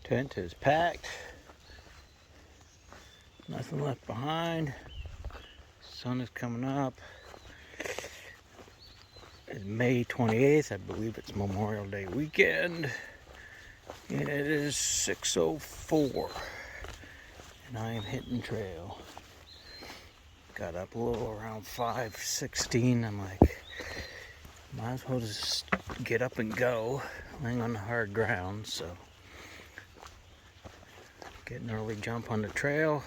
Tent is packed. Nothing left behind. Sun is coming up. It's May 28th. I believe it's Memorial Day weekend. And it is 6:04. And I am hitting trail. Got up a little around 5:16. I'm like, might as well just get up and go. Laying on the hard ground, so get an early jump on the trail.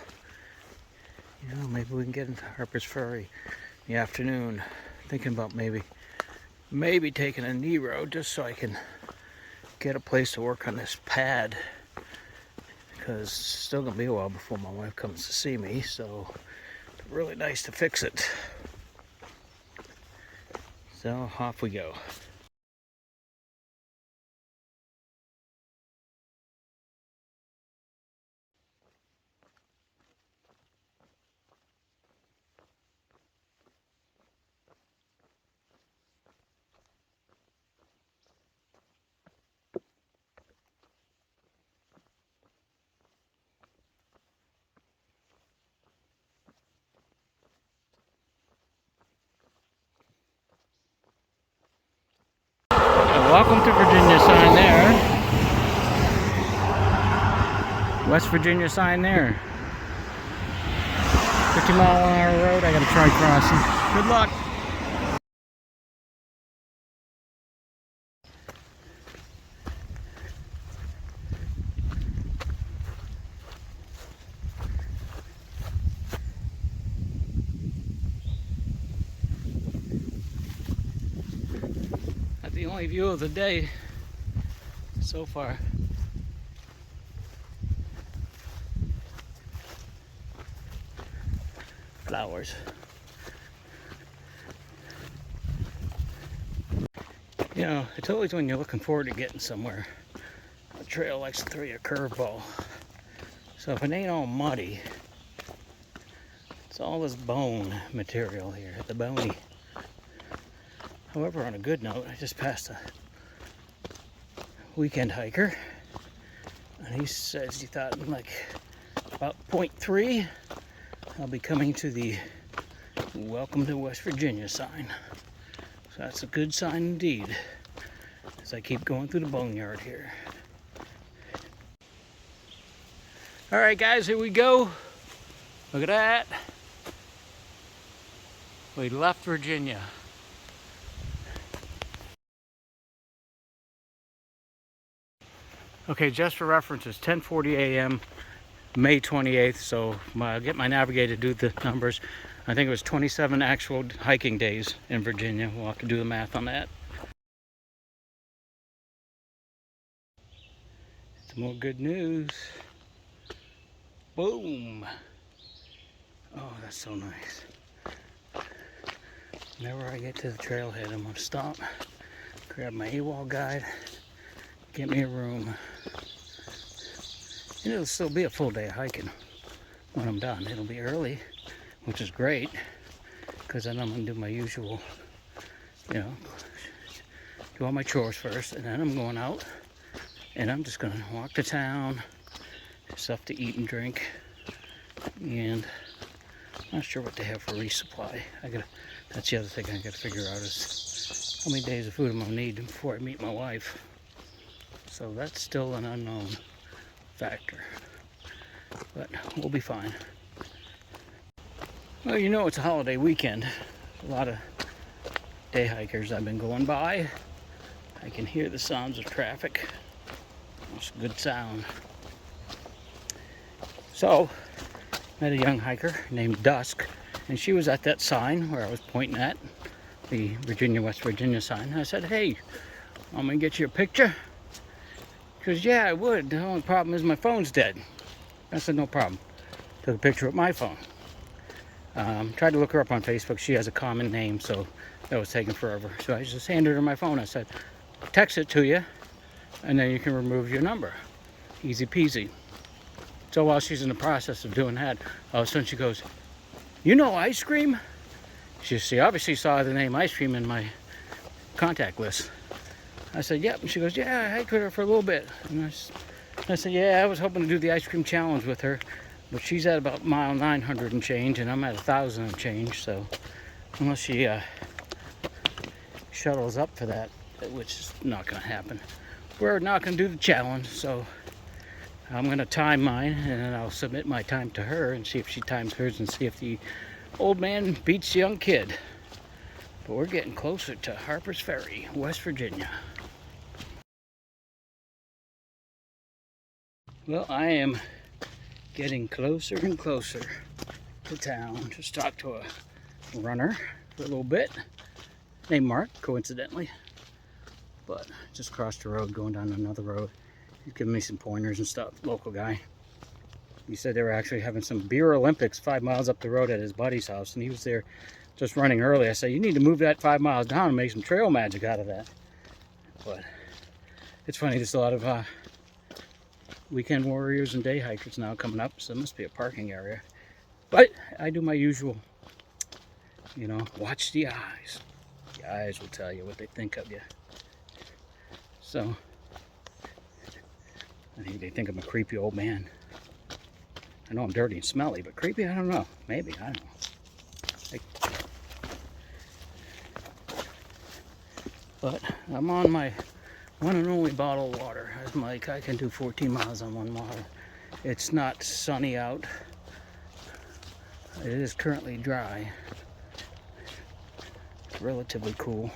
You know, maybe we can get into Harpers Ferry in the afternoon. Thinking about maybe taking a knee road just so I can get a place to work on this pad, because it's still gonna be a while before my wife comes to see me, so it's really nice to fix it. So off we go. Welcome to Virginia sign there. West Virginia sign there. 50-mile-an-hour road. I gotta try crossing. Good luck. That's the only view of the day so far. Flowers. You know, it's always when you're looking forward to getting somewhere, a trail likes to throw you a curveball. So if it ain't all muddy, it's all this bone material here, the bony. However, on a good note, I just passed a weekend hiker, and he says he thought in like about 0.3 I'll be coming to the Welcome to West Virginia sign. So that's a good sign indeed, as I keep going through the boneyard here. Alright guys, here we go. Look at that. We left Virginia. Okay, just for reference, it's 10:40 a.m. May 28th, so I'll get my navigator to do the numbers. I think it was 27 actual hiking days in Virginia. We'll have to do the math on that. Some more good news. Boom! Oh, that's so nice. Whenever I get to the trailhead, I'm gonna stop, grab my AWOL guide, get me a room. And it'll still be a full day of hiking when I'm done. It'll be early, which is great, because then I'm gonna do my usual, you know, do all my chores first, and then I'm going out, and I'm just gonna walk to town, stuff to eat and drink, and I'm not sure what they have for resupply. That's the other thing I gotta figure out, is how many days of food I'm gonna need before I meet my wife. So that's still an unknown factor, but we'll be fine. Well, you know, it's a holiday weekend. A lot of day hikers I've been going by. I can hear the sounds of traffic. It's a good sound. So, met a young hiker named Dusk, and she was at that sign where I was pointing at, the West Virginia sign. And I said, hey, I'm gonna get you a picture. She goes, yeah, I would. The only problem is my phone's dead. I said, no problem. Took a picture with my phone. Tried to look her up on Facebook. She has a common name, so that was taking forever. So I just handed her my phone. I said, text it to you, and then you can remove your number. Easy peasy. So while she's in the process of doing that, all of a sudden she goes, you know ice cream? She obviously saw the name ice cream in my contact list. I said, yep. And she goes, yeah, I hiked with her for a little bit. And I I said, yeah, I was hoping to do the ice cream challenge with her, but she's at about mile 900 and change, and I'm at 1,000 and change, so unless she shuttles up for that, which is not going to happen, we're not going to do the challenge. So I'm going to time mine, and then I'll submit my time to her and see if she times hers and see if the old man beats the young kid. But we're getting closer to Harpers Ferry, West Virginia. Well, I am getting closer and closer to town. Just talked to a runner for a little bit, named Mark, coincidentally. But just crossed the road, going down another road. He's giving me some pointers and stuff, local guy. He said they were actually having some beer Olympics 5 miles up the road at his buddy's house, and he was there just running early. I said, you need to move that 5 miles down and make some trail magic out of that. But it's funny, there's a lot of weekend warriors and day hikers now coming up, so it must be a parking area. But I do my usual, you know, watch the eyes. The eyes will tell you what they think of you. So I think they think I'm a creepy old man. I know I'm dirty and smelly, but creepy, I don't know. Maybe, I don't know. But I'm on my one and only bottle of water. As Mike, I can do 14 miles on one water. It's not sunny out. It is currently dry. It's relatively cool.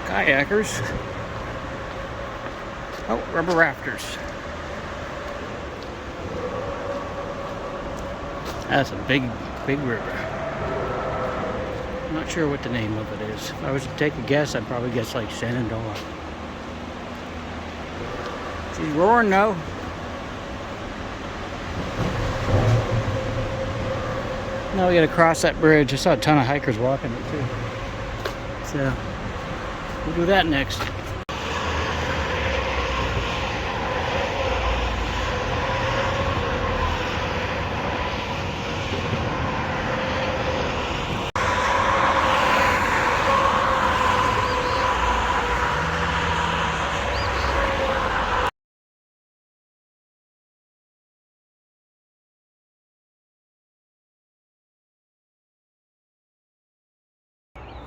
Kayakers. Oh, rubber rafters. That's a big, big river. I'm not sure what the name of it is. If I was to take a guess, I'd probably guess like Shenandoah. She's roaring now. Now we gotta cross that bridge. I saw a ton of hikers walking it too. So we'll do that next.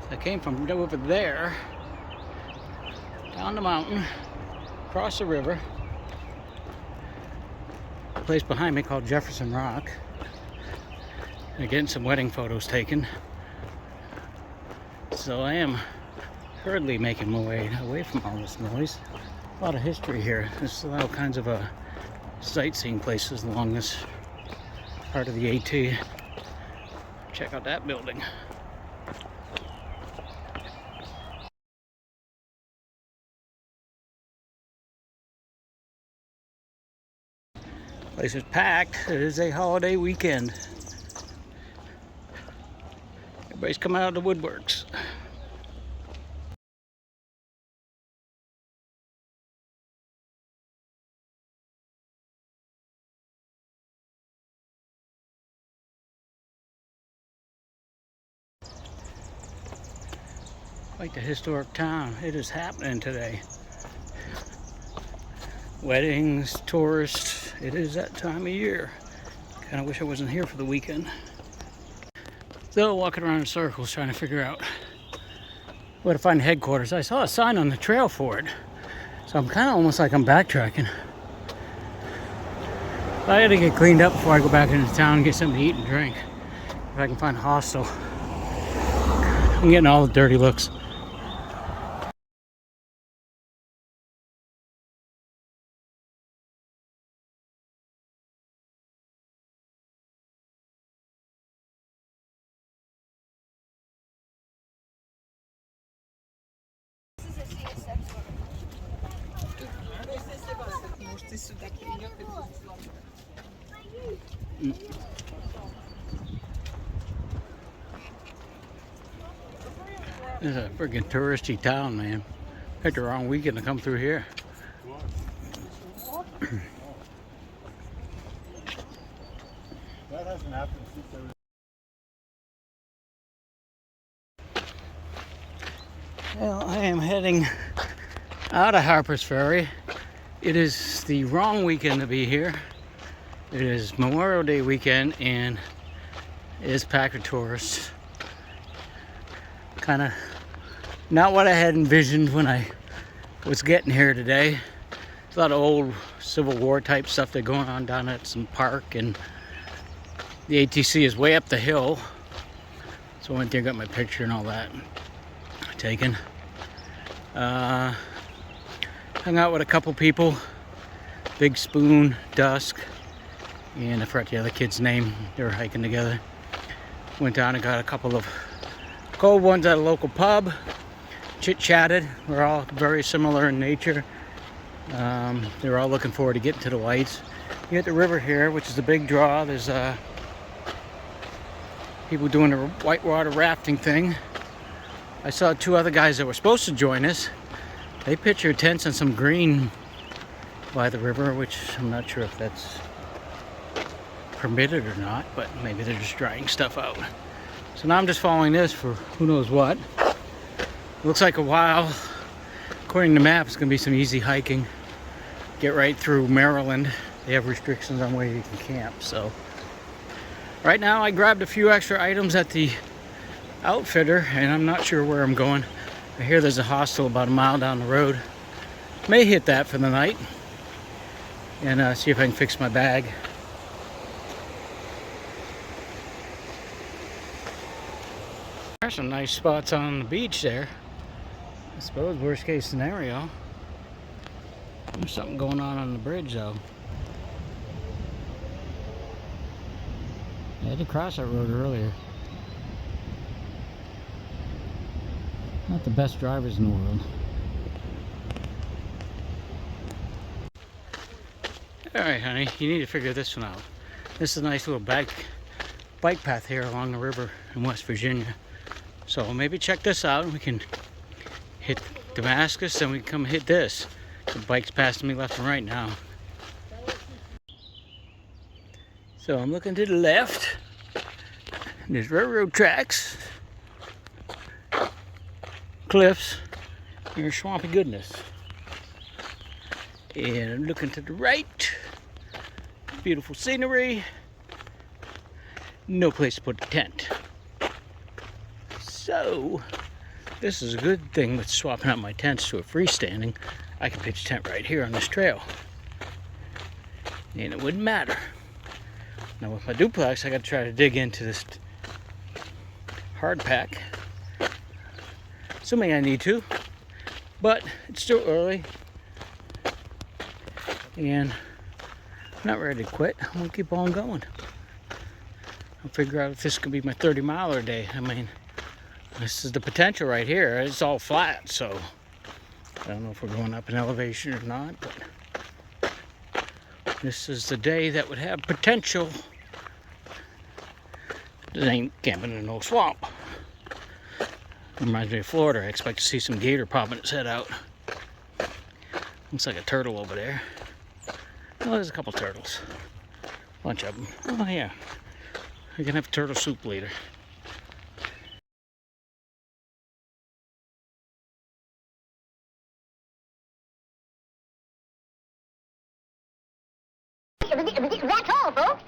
I came from over there, down the mountain, across the river, a place behind me called Jefferson Rock. I'm getting some wedding photos taken. So I am hurriedly making my way away from all this noise. A lot of history here. There's all kinds of sightseeing places along this part of the AT. Check out that building. Place is packed. It is a holiday weekend. Everybody's coming out of the woodworks. Quite the historic town. It is happening today. Weddings, tourists. It is that time of year. Kind of wish I wasn't here for the weekend. Still walking around in circles trying to figure out where to find headquarters. I saw a sign on the trail for it. So I'm kind of almost like I'm backtracking. I gotta get cleaned up before I go back into town and get something to eat and drink. If I can find a hostel. I'm getting all the dirty looks. This is a freaking touristy town, man. Picked the wrong weekend to come through here. That hasn't happened since there was... Well, I am heading out of Harpers Ferry. It is the wrong weekend to be here. It is Memorial Day weekend and it is packed with tourists. Kind of not what I had envisioned when I was getting here today. There's a lot of old Civil War type stuff that's going on down at some park, and the ATC is way up the hill. So I went there, got my picture and all that taken. Hung out with a couple people, Big Spoon, Dusk, and I forgot the other kid's name. They were hiking together. Went down and got a couple of cold ones at a local pub. Chit-chatted. We're all very similar in nature. They were all looking forward to getting to the lights. You got the river here, which is a big draw. There's people doing the whitewater rafting thing. I saw two other guys that were supposed to join us. They pitched their tents on some green by the river, which I'm not sure if that's permitted or not, but maybe they're just drying stuff out. So now I'm just following this for who knows what. Looks like a while. According to the map, it's going to be some easy hiking. Get right through Maryland. They have restrictions on where you can camp, so. Right now I grabbed a few extra items at the outfitter, and I'm not sure where I'm going. I hear there's a hostel about a mile down the road. May hit that for the night and see if I can fix my bag. There's some nice spots on the beach there. I suppose worst case scenario. There's something going on the bridge though. I had to cross that road earlier. Not the best drivers in the world. Alright, honey, you need to figure this one out. This is a nice little bike path here along the river in West Virginia. So maybe check this out and we can hit Damascus and we can come hit this. The bike's passing me left and right now. So I'm looking to the left. There's railroad tracks, cliffs, and swampy goodness. And I'm looking to the right. Beautiful scenery. No place to put the tent. So, this is a good thing with swapping out my tents to a freestanding. I can pitch a tent right here on this trail. And it wouldn't matter. Now with my duplex, I got to try to dig into this hard pack. Assuming I need to. But it's still early. And I'm not ready to quit. I'm going to keep on going. I'll figure out if this could be my 30-miler day. I mean, this is the potential right here. It's all flat, so I don't know if we're going up in elevation or not, but this is the day that would have potential. This ain't camping in no swamp. Reminds me of Florida. I expect to see some gator popping its head out. Looks like a turtle over there. Oh, there's a couple turtles. Bunch of them. Oh yeah. We can have turtle soup later. That's all, folks.